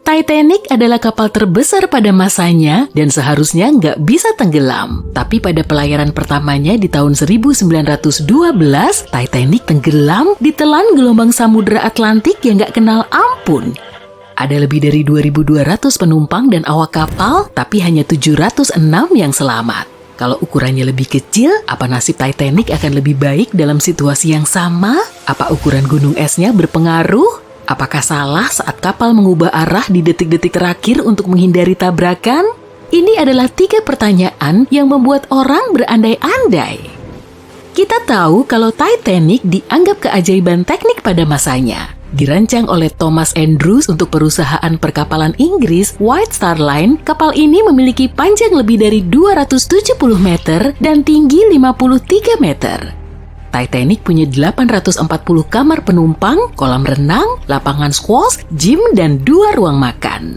Titanic adalah kapal terbesar pada masanya dan seharusnya nggak bisa tenggelam. Tapi pada pelayaran pertamanya di tahun 1912, Titanic tenggelam ditelan gelombang samudera Atlantik yang nggak kenal ampun. Ada lebih dari 2.200 penumpang dan awak kapal, tapi hanya 706 yang selamat. Kalau ukurannya lebih kecil, apa nasib Titanic akan lebih baik dalam situasi yang sama? Apa ukuran gunung esnya berpengaruh? Apakah salah saat kapal mengubah arah di detik-detik terakhir untuk menghindari tabrakan? Ini adalah 3 pertanyaan yang membuat orang berandai-andai. Kita tahu kalau Titanic dianggap keajaiban teknik pada masanya. Dirancang oleh Thomas Andrews untuk perusahaan perkapalan Inggris, White Star Line, kapal ini memiliki panjang lebih dari 270 meter dan tinggi 53 meter. Titanic punya 840 kamar penumpang, kolam renang, lapangan squash, gym, dan 2 ruang makan.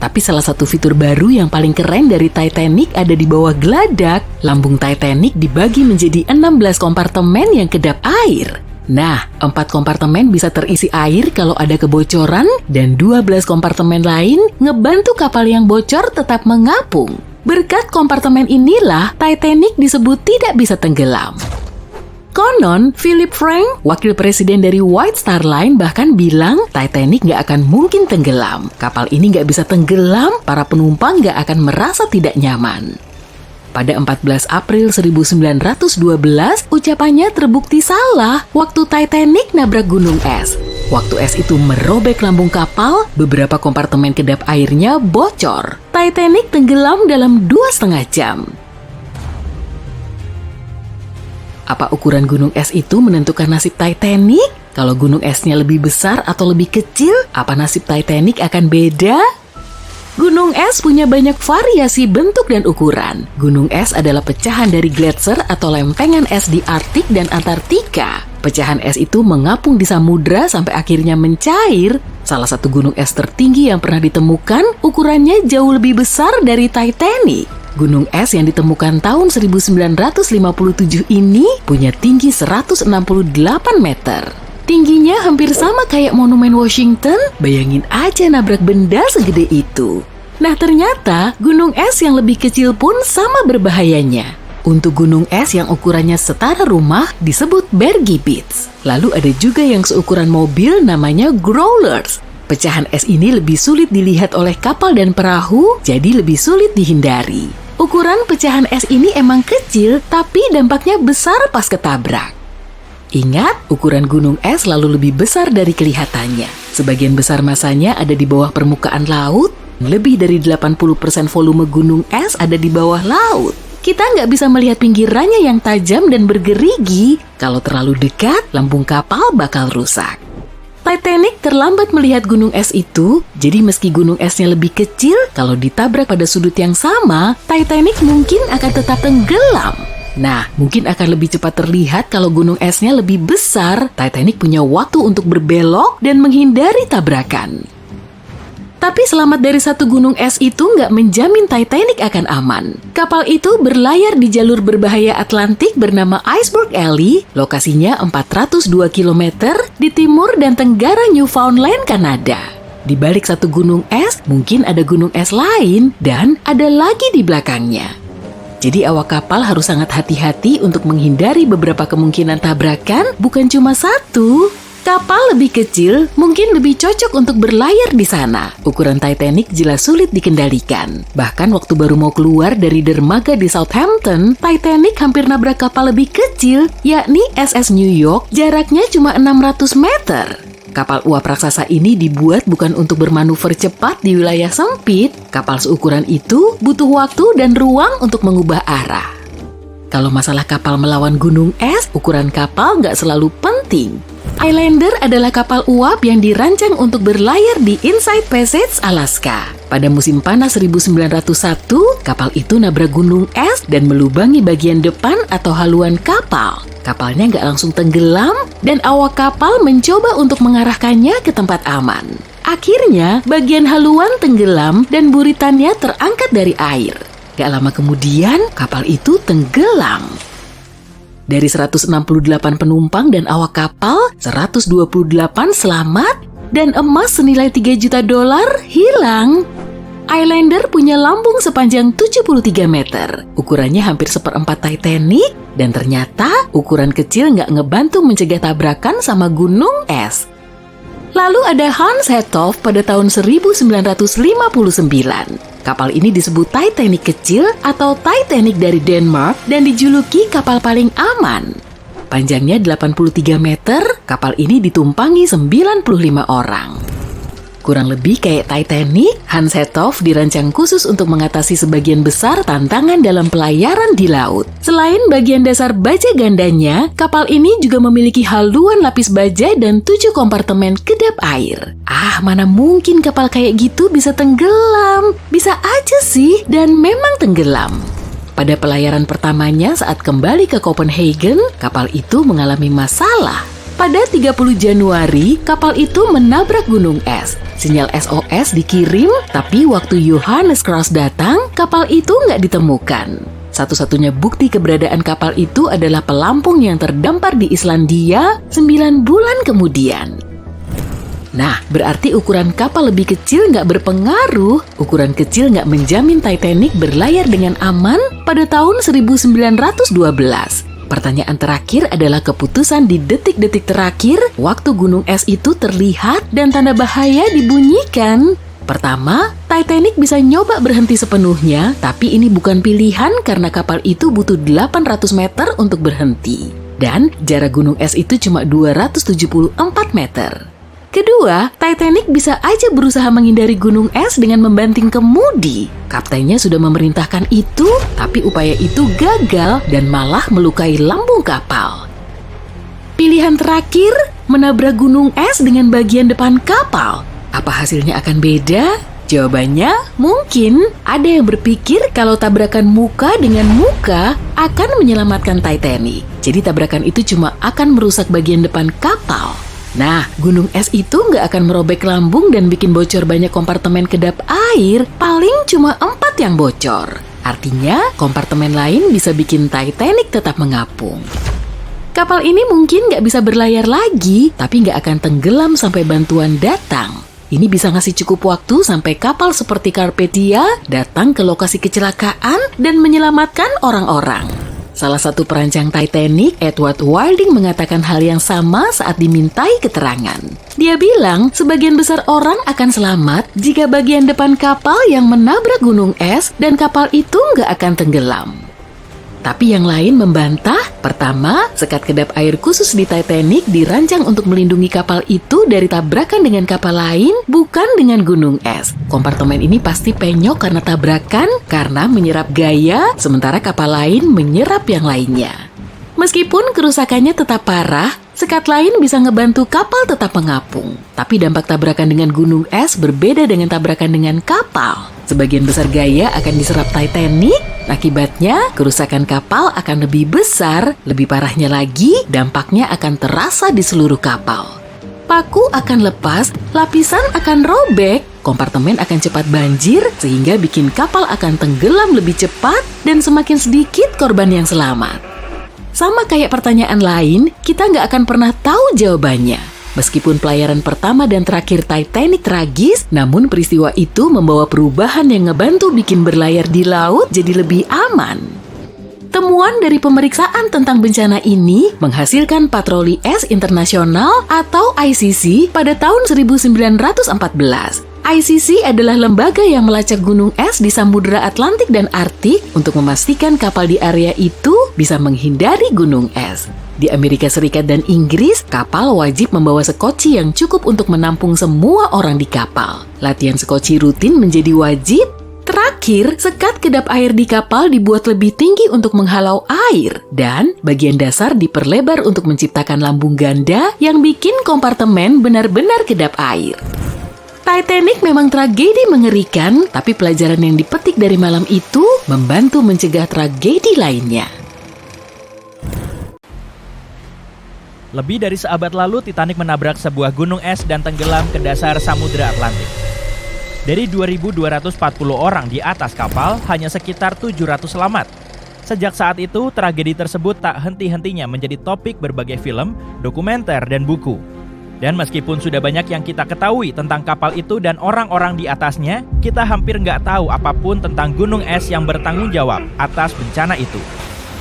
Tapi salah satu fitur baru yang paling keren dari Titanic ada di bawah geladak. Lambung Titanic dibagi menjadi 16 kompartemen yang kedap air. Nah, 4 kompartemen bisa terisi air kalau ada kebocoran, dan 12 kompartemen lain ngebantu kapal yang bocor tetap mengapung. Berkat kompartemen inilah Titanic disebut tidak bisa tenggelam. Konon, Philip Frank, wakil presiden dari White Star Line, bahkan bilang Titanic nggak akan mungkin tenggelam. Kapal ini nggak bisa tenggelam, para penumpang nggak akan merasa tidak nyaman. Pada 14 April 1912, ucapannya terbukti salah waktu Titanic nabrak gunung es. Waktu es itu merobek lambung kapal, beberapa kompartemen kedap airnya bocor. Titanic tenggelam dalam 2,5 jam. Apa ukuran gunung es itu menentukan nasib Titanic? Kalau gunung esnya lebih besar atau lebih kecil, apa nasib Titanic akan beda? Gunung es punya banyak variasi bentuk dan ukuran. Gunung es adalah pecahan dari gletser atau lempengan es di Arktik dan Antartika. Pecahan es itu mengapung di samudra sampai akhirnya mencair. Salah satu gunung es tertinggi yang pernah ditemukan, ukurannya jauh lebih besar dari Titanic. Gunung es yang ditemukan tahun 1957 ini punya tinggi 168 meter. Tingginya hampir sama kayak Monumen Washington, bayangin aja nabrak benda segede itu. Nah ternyata gunung es yang lebih kecil pun sama berbahayanya. Untuk gunung es yang ukurannya setara rumah disebut Bergipitz. Lalu ada juga yang seukuran mobil namanya growlers. Pecahan es ini lebih sulit dilihat oleh kapal dan perahu, jadi lebih sulit dihindari. Ukuran pecahan es ini emang kecil, tapi dampaknya besar pas ketabrak. Ingat, ukuran gunung es selalu lebih besar dari kelihatannya. Sebagian besar masanya ada di bawah permukaan laut, lebih dari 80% volume gunung es ada di bawah laut. Kita nggak bisa melihat pinggirannya yang tajam dan bergerigi. Kalau terlalu dekat, lambung kapal bakal rusak. Titanic terlambat melihat gunung es itu, jadi meski gunung esnya lebih kecil, kalau ditabrak pada sudut yang sama, Titanic mungkin akan tetap tenggelam. Nah, mungkin akan lebih cepat terlihat kalau gunung esnya lebih besar. Titanic punya waktu untuk berbelok dan menghindari tabrakan. Tapi selamat dari satu gunung es itu nggak menjamin Titanic akan aman. Kapal itu berlayar di jalur berbahaya Atlantik bernama Iceberg Alley, lokasinya 402 km di timur dan tenggara Newfoundland, Kanada. Di balik satu gunung es, mungkin ada gunung es lain dan ada lagi di belakangnya. Jadi awak kapal harus sangat hati-hati untuk menghindari beberapa kemungkinan tabrakan, bukan cuma satu. Kapal lebih kecil mungkin lebih cocok untuk berlayar di sana. Ukuran Titanic jelas sulit dikendalikan. Bahkan waktu baru mau keluar dari dermaga di Southampton, Titanic hampir nabrak kapal lebih kecil, yakni SS New York, jaraknya cuma 600 meter. Kapal uap raksasa ini dibuat bukan untuk bermanuver cepat di wilayah sempit. Kapal seukuran itu butuh waktu dan ruang untuk mengubah arah. Kalau masalah kapal melawan gunung es, ukuran kapal nggak selalu penting. Islander adalah kapal uap yang dirancang untuk berlayar di Inside Passage, Alaska. Pada musim panas 1901, kapal itu nabrak gunung es dan melubangi bagian depan atau haluan kapal. Kapalnya nggak langsung tenggelam dan awak kapal mencoba untuk mengarahkannya ke tempat aman. Akhirnya, bagian haluan tenggelam dan buritannya terangkat dari air. Gak lama kemudian, kapal itu tenggelam. Dari 168 penumpang dan awak kapal, 128 selamat, dan emas senilai $3 juta hilang. Islander punya lambung sepanjang 73 meter. Ukurannya hampir seperempat Titanic, dan ternyata ukuran kecil nggak ngebantu mencegah tabrakan sama gunung es. Lalu ada Hans Hedthoff pada tahun 1959. Kapal ini disebut Titanic kecil atau Titanic dari Denmark dan dijuluki kapal paling aman. Panjangnya 83 meter, kapal ini ditumpangi 95 orang. Kurang lebih kayak Titanic, Hans Hedthoff dirancang khusus untuk mengatasi sebagian besar tantangan dalam pelayaran di laut. Selain bagian dasar baja gandanya, kapal ini juga memiliki haluan lapis baja dan 7 kompartemen kedap air. Mana mungkin kapal kayak gitu bisa tenggelam? Bisa aja sih, dan memang tenggelam. Pada pelayaran pertamanya saat kembali ke Copenhagen, kapal itu mengalami masalah. Pada 30 Januari, kapal itu menabrak gunung es. Sinyal SOS dikirim, tapi waktu Johannes Krause datang, kapal itu nggak ditemukan. Satu-satunya bukti keberadaan kapal itu adalah pelampung yang terdampar di Islandia 9 bulan kemudian. Nah, berarti ukuran kapal lebih kecil nggak berpengaruh. Ukuran kecil nggak menjamin Titanic berlayar dengan aman pada tahun 1912. Pertanyaan terakhir adalah keputusan di detik-detik terakhir waktu gunung es itu terlihat dan tanda bahaya dibunyikan. Pertama, Titanic bisa nyoba berhenti sepenuhnya, tapi ini bukan pilihan karena kapal itu butuh 800 meter untuk berhenti. Dan jarak gunung es itu cuma 274 meter. Kedua, Titanic bisa aja berusaha menghindari gunung es dengan membanting kemudi. Kaptennya sudah memerintahkan itu, tapi upaya itu gagal dan malah melukai lambung kapal. Pilihan terakhir, menabrak gunung es dengan bagian depan kapal. Apa hasilnya akan beda? Jawabannya, mungkin ada yang berpikir kalau tabrakan muka dengan muka akan menyelamatkan Titanic. Jadi tabrakan itu cuma akan merusak bagian depan kapal. Nah, gunung es itu nggak akan merobek lambung dan bikin bocor banyak kompartemen kedap air, paling cuma 4 yang bocor. Artinya, kompartemen lain bisa bikin Titanic tetap mengapung. Kapal ini mungkin nggak bisa berlayar lagi, tapi nggak akan tenggelam sampai bantuan datang. Ini bisa ngasih cukup waktu sampai kapal seperti Carpathia datang ke lokasi kecelakaan dan menyelamatkan orang-orang. Salah satu perancang Titanic, Edward Wilding, mengatakan hal yang sama saat dimintai keterangan. Dia bilang sebagian besar orang akan selamat jika bagian depan kapal yang menabrak gunung es dan kapal itu nggak akan tenggelam. Tapi yang lain membantah. Pertama, sekat kedap air khusus di Titanic dirancang untuk melindungi kapal itu dari tabrakan dengan kapal lain, bukan dengan gunung es. Kompartemen ini pasti penyok karena tabrakan, karena menyerap gaya, sementara kapal lain menyerap yang lainnya. Meskipun kerusakannya tetap parah, sekat lain bisa ngebantu kapal tetap mengapung. Tapi dampak tabrakan dengan gunung es berbeda dengan tabrakan dengan kapal. Sebagian besar gaya akan diserap Titanic, akibatnya kerusakan kapal akan lebih besar, lebih parahnya lagi, dampaknya akan terasa di seluruh kapal. Paku akan lepas, lapisan akan robek, kompartemen akan cepat banjir, sehingga bikin kapal akan tenggelam lebih cepat dan semakin sedikit korban yang selamat. Sama kayak pertanyaan lain, kita nggak akan pernah tahu jawabannya. Meskipun pelayaran pertama dan terakhir Titanic tragis, namun peristiwa itu membawa perubahan yang ngebantu bikin berlayar di laut jadi lebih aman. Temuan dari pemeriksaan tentang bencana ini menghasilkan Patroli Es Internasional atau ICC pada tahun 1914. ICC adalah lembaga yang melacak gunung es di Samudra Atlantik dan Arktik untuk memastikan kapal di area itu bisa menghindari gunung es. Di Amerika Serikat dan Inggris, kapal wajib membawa sekoci yang cukup untuk menampung semua orang di kapal. Latihan sekoci rutin menjadi wajib. Terakhir, sekat kedap air di kapal dibuat lebih tinggi untuk menghalau air, dan bagian dasar diperlebar untuk menciptakan lambung ganda yang bikin kompartemen benar-benar kedap air. Titanic memang tragedi mengerikan, tapi pelajaran yang dipetik dari malam itu membantu mencegah tragedi lainnya. Lebih dari seabad lalu, Titanic menabrak sebuah gunung es dan tenggelam ke dasar Samudra Atlantik. Dari 2.240 orang di atas kapal, hanya sekitar 700 selamat. Sejak saat itu, tragedi tersebut tak henti-hentinya menjadi topik berbagai film, dokumenter, dan buku. Dan meskipun sudah banyak yang kita ketahui tentang kapal itu dan orang-orang di atasnya, kita hampir nggak tahu apapun tentang gunung es yang bertanggung jawab atas bencana itu,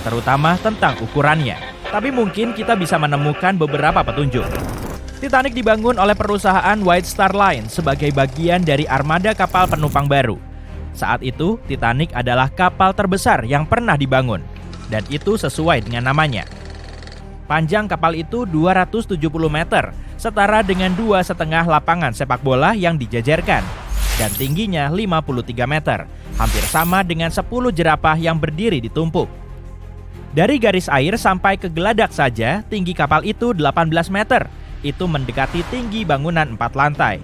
terutama tentang ukurannya. Tapi mungkin kita bisa menemukan beberapa petunjuk. Titanic dibangun oleh perusahaan White Star Line sebagai bagian dari armada kapal penumpang baru. Saat itu, Titanic adalah kapal terbesar yang pernah dibangun, dan itu sesuai dengan namanya. Panjang kapal itu 270 meter, setara dengan 2,5 lapangan sepak bola yang dijajarkan, dan tingginya 53 meter, hampir sama dengan 10 jerapah yang berdiri ditumpuk. Dari garis air sampai ke geladak saja, tinggi kapal itu 18 meter, itu mendekati tinggi bangunan 4 lantai.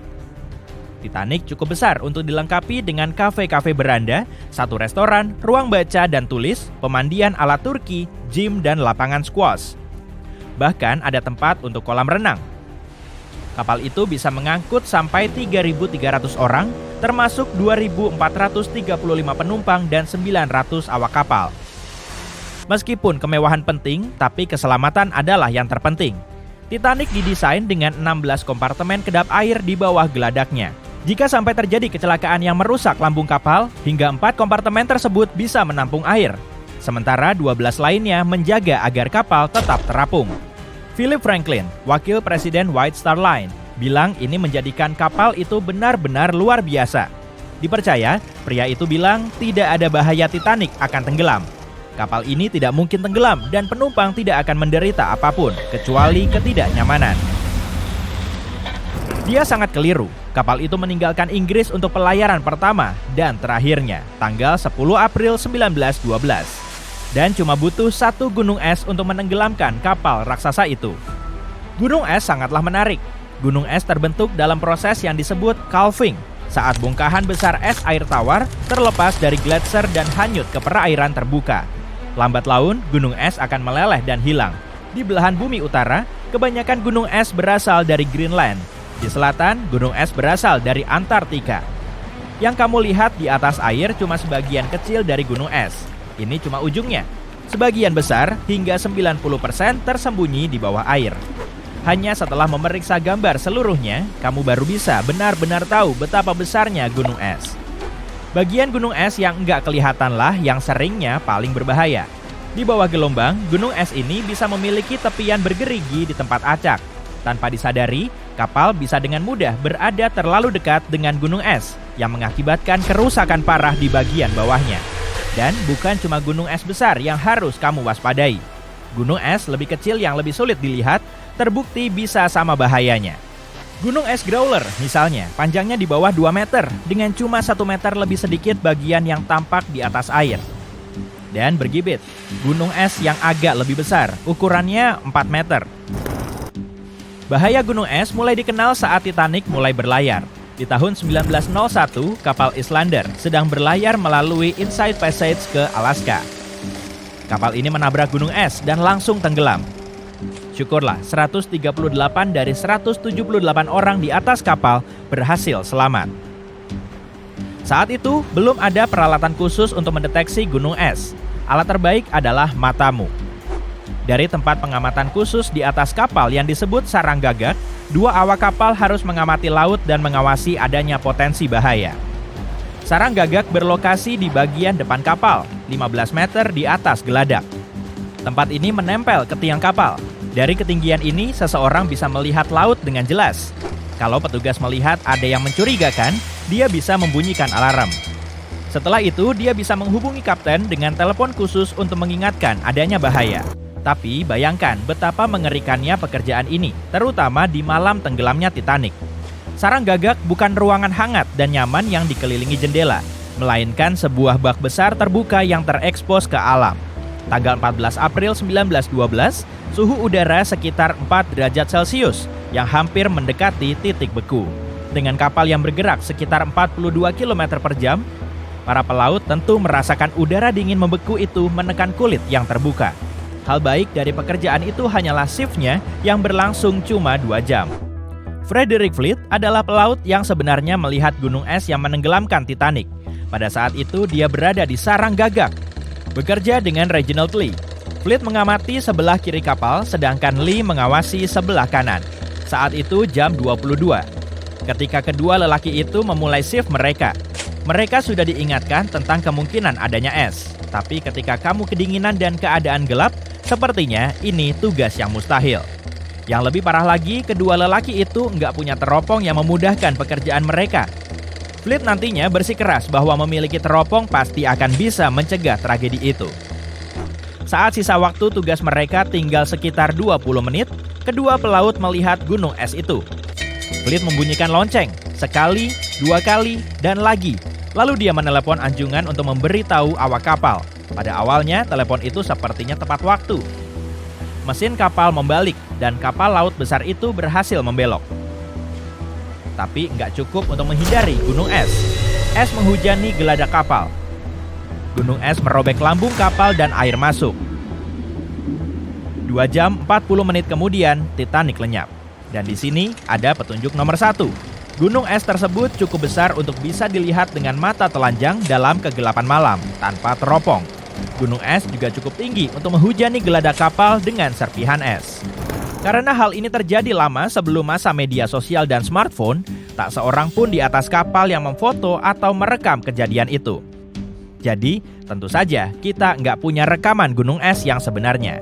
Titanic cukup besar untuk dilengkapi dengan kafe-kafe beranda, satu restoran, ruang baca dan tulis, pemandian ala Turki, gym, dan lapangan squash. Bahkan ada tempat untuk kolam renang. Kapal itu bisa mengangkut sampai 3.300 orang, termasuk 2.435 penumpang dan 900 awak kapal. Meskipun kemewahan penting, tapi keselamatan adalah yang terpenting. Titanic didesain dengan 16 kompartemen kedap air di bawah geladaknya. Jika sampai terjadi kecelakaan yang merusak lambung kapal, hingga 4 kompartemen tersebut bisa menampung air. Sementara 12 lainnya menjaga agar kapal tetap terapung. Philip Franklin, wakil presiden White Star Line, bilang ini menjadikan kapal itu benar-benar luar biasa. Dipercaya, pria itu bilang tidak ada bahaya Titanic akan tenggelam. Kapal ini tidak mungkin tenggelam dan penumpang tidak akan menderita apapun, kecuali ketidaknyamanan. Dia sangat keliru. Kapal itu meninggalkan Inggris untuk pelayaran pertama dan terakhirnya, tanggal 10 April 1912. Dan cuma butuh 1 gunung es untuk menenggelamkan kapal raksasa itu. Gunung es sangatlah menarik. Gunung es terbentuk dalam proses yang disebut calving, saat bongkahan besar es air tawar terlepas dari gletser dan hanyut ke perairan terbuka. Lambat laun, gunung es akan meleleh dan hilang. Di belahan bumi utara, kebanyakan gunung es berasal dari Greenland. Di selatan, gunung es berasal dari Antartika. Yang kamu lihat di atas air cuma sebagian kecil dari gunung es. Ini cuma ujungnya. Sebagian besar, hingga 90% tersembunyi di bawah air. Hanya setelah memeriksa gambar seluruhnya, kamu baru bisa benar-benar tahu betapa besarnya gunung es. Bagian gunung es yang enggak kelihatanlah yang seringnya paling berbahaya. Di bawah gelombang, gunung es ini bisa memiliki tepian bergerigi di tempat acak. Tanpa disadari, kapal bisa dengan mudah berada terlalu dekat dengan gunung es yang mengakibatkan kerusakan parah di bagian bawahnya. Dan bukan cuma gunung es besar yang harus kamu waspadai. Gunung es lebih kecil yang lebih sulit dilihat, terbukti bisa sama bahayanya. Gunung es Growler misalnya, panjangnya di bawah 2 meter, dengan cuma 1 meter lebih sedikit bagian yang tampak di atas air. Dan bergibit, gunung es yang agak lebih besar, ukurannya 4 meter. Bahaya gunung es mulai dikenal saat Titanic mulai berlayar. Di tahun 1901, kapal Islander sedang berlayar melalui Inside Passage ke Alaska. Kapal ini menabrak gunung es dan langsung tenggelam. Syukurlah, 138 dari 178 orang di atas kapal berhasil selamat. Saat itu, belum ada peralatan khusus untuk mendeteksi gunung es. Alat terbaik adalah matamu. Dari tempat pengamatan khusus di atas kapal yang disebut sarang gagak, 2 awak kapal harus mengamati laut dan mengawasi adanya potensi bahaya. Sarang gagak berlokasi di bagian depan kapal, 15 meter di atas geladak. Tempat ini menempel ke tiang kapal. Dari ketinggian ini, seseorang bisa melihat laut dengan jelas. Kalau petugas melihat ada yang mencurigakan, dia bisa membunyikan alarm. Setelah itu, dia bisa menghubungi kapten dengan telepon khusus untuk mengingatkan adanya bahaya. Tapi bayangkan betapa mengerikannya pekerjaan ini, terutama di malam tenggelamnya Titanic. Sarang gagak bukan ruangan hangat dan nyaman yang dikelilingi jendela, melainkan sebuah bak besar terbuka yang terekspos ke alam. Tanggal 14 April 1912, suhu udara sekitar 4 derajat Celcius yang hampir mendekati titik beku. Dengan kapal yang bergerak sekitar 42 km per jam, para pelaut tentu merasakan udara dingin membeku itu menekan kulit yang terbuka. Hal baik dari pekerjaan itu hanyalah shift-nya yang berlangsung cuma 2 jam. Frederick Fleet adalah pelaut yang sebenarnya melihat gunung es yang menenggelamkan Titanic. Pada saat itu dia berada di sarang gagak, bekerja dengan Reginald Lee. Fleet mengamati sebelah kiri kapal, sedangkan Lee mengawasi sebelah kanan. Saat itu jam 22. Ketika kedua lelaki itu memulai shift mereka. Mereka sudah diingatkan tentang kemungkinan adanya es. Tapi ketika kamu kedinginan dan keadaan gelap, sepertinya ini tugas yang mustahil. Yang lebih parah lagi, kedua lelaki itu nggak punya teropong yang memudahkan pekerjaan mereka. Fleet nantinya bersikeras bahwa memiliki teropong pasti akan bisa mencegah tragedi itu. Saat sisa waktu tugas mereka tinggal sekitar 20 menit, kedua pelaut melihat gunung es itu. Fleet membunyikan lonceng, sekali, 2 kali, dan lagi. Lalu dia menelepon anjungan untuk memberitahu awak kapal. Pada awalnya, telepon itu sepertinya tepat waktu. Mesin kapal membalik, dan kapal laut besar itu berhasil membelok. Tapi nggak cukup untuk menghindari gunung es. Es menghujani geladak kapal. Gunung es merobek lambung kapal dan air masuk. 2 jam 40 menit kemudian, Titanic lenyap. Dan di sini ada petunjuk nomor 1. Gunung es tersebut cukup besar untuk bisa dilihat dengan mata telanjang dalam kegelapan malam, tanpa teropong. Gunung es juga cukup tinggi untuk menghujani geladak kapal dengan serpihan es. Karena hal ini terjadi lama sebelum masa media sosial dan smartphone, tak seorang pun di atas kapal yang memfoto atau merekam kejadian itu. Jadi, tentu saja kita nggak punya rekaman gunung es yang sebenarnya.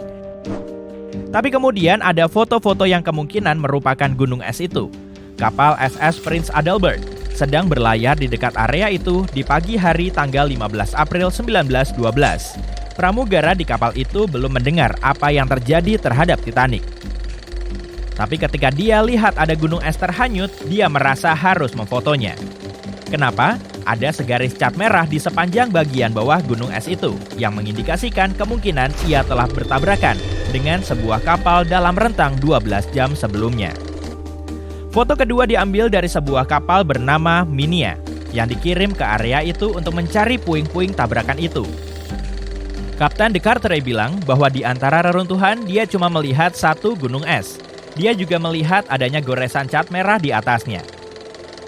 Tapi kemudian ada foto-foto yang kemungkinan merupakan gunung es itu. Kapal SS Prince Adalbert sedang berlayar di dekat area itu di pagi hari tanggal 15 April 1912. Pramugara di kapal itu belum mendengar apa yang terjadi terhadap Titanic. Tapi ketika dia lihat ada gunung es terhanyut, dia merasa harus memfotonya. Kenapa? Ada segaris cat merah di sepanjang bagian bawah gunung es itu, yang mengindikasikan kemungkinan ia telah bertabrakan dengan sebuah kapal dalam rentang 12 jam sebelumnya. Foto kedua diambil dari sebuah kapal bernama Minia, yang dikirim ke area itu untuk mencari puing-puing tabrakan itu. Kapten de Carteret bilang bahwa di antara reruntuhan dia cuma melihat satu gunung es. Dia juga melihat adanya goresan cat merah di atasnya.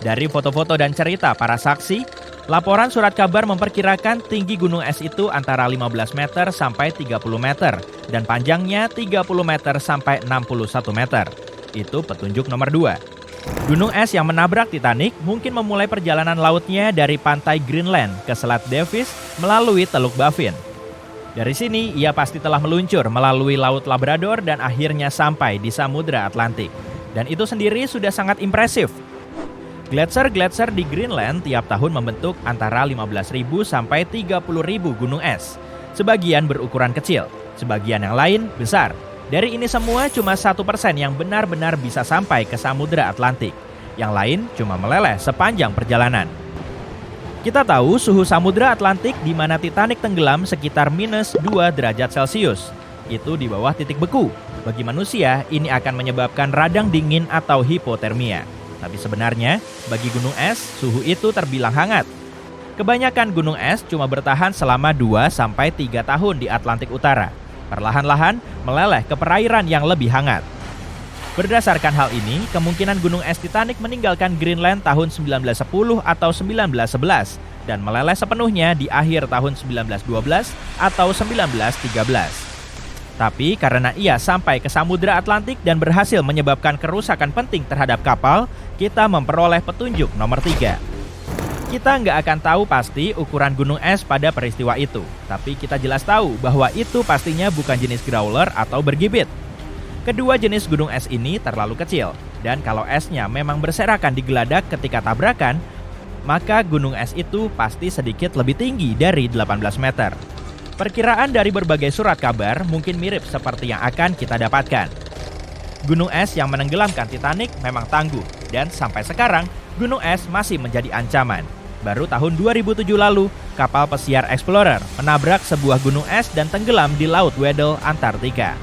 Dari foto-foto dan cerita para saksi, laporan surat kabar memperkirakan tinggi gunung es itu antara 15 meter sampai 30 meter dan panjangnya 30 meter sampai 61 meter. Itu petunjuk nomor 2. Gunung es yang menabrak Titanic mungkin memulai perjalanan lautnya dari pantai Greenland ke Selat Davis melalui Teluk Baffin. Dari sini, ia pasti telah meluncur melalui Laut Labrador dan akhirnya sampai di Samudra Atlantik. Dan itu sendiri sudah sangat impresif. Gletser-gletser di Greenland tiap tahun membentuk antara 15.000 sampai 30.000 gunung es. Sebagian berukuran kecil, sebagian yang lain besar. Dari ini semua cuma 1% yang benar-benar bisa sampai ke Samudra Atlantik. Yang lain cuma meleleh sepanjang perjalanan. Kita tahu suhu Samudra Atlantik di mana Titanic tenggelam sekitar minus 2 derajat Celcius. Itu di bawah titik beku. Bagi manusia, ini akan menyebabkan radang dingin atau hipotermia. Tapi sebenarnya, bagi gunung es, suhu itu terbilang hangat. Kebanyakan gunung es cuma bertahan selama 2-3 tahun di Atlantik Utara. Perlahan-lahan meleleh ke perairan yang lebih hangat. Berdasarkan hal ini, kemungkinan gunung es Titanic meninggalkan Greenland tahun 1910 atau 1911 dan meleleh sepenuhnya di akhir tahun 1912 atau 1913. Tapi karena ia sampai ke Samudra Atlantik dan berhasil menyebabkan kerusakan penting terhadap kapal, kita memperoleh petunjuk nomor 3. Kita nggak akan tahu pasti ukuran gunung es pada peristiwa itu, tapi kita jelas tahu bahwa itu pastinya bukan jenis growler atau bergibit. Kedua jenis gunung es ini terlalu kecil, dan kalau esnya memang berserakan di geladak ketika tabrakan, maka gunung es itu pasti sedikit lebih tinggi dari 18 meter. Perkiraan dari berbagai surat kabar mungkin mirip seperti yang akan kita dapatkan. Gunung es yang menenggelamkan Titanic memang tangguh, dan sampai sekarang gunung es masih menjadi ancaman. Baru tahun 2007 lalu, kapal pesiar Explorer menabrak sebuah gunung es dan tenggelam di Laut Weddell, Antartika.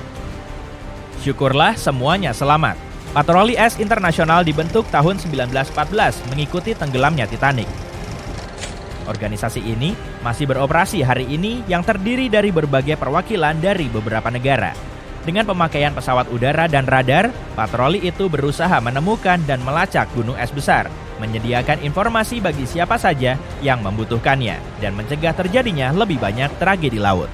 Syukurlah semuanya selamat. Patroli es internasional dibentuk tahun 1914 mengikuti tenggelamnya Titanic. Organisasi ini masih beroperasi hari ini yang terdiri dari berbagai perwakilan dari beberapa negara. Dengan pemakaian pesawat udara dan radar, patroli itu berusaha menemukan dan melacak gunung es besar, menyediakan informasi bagi siapa saja yang membutuhkannya, dan mencegah terjadinya lebih banyak tragedi laut.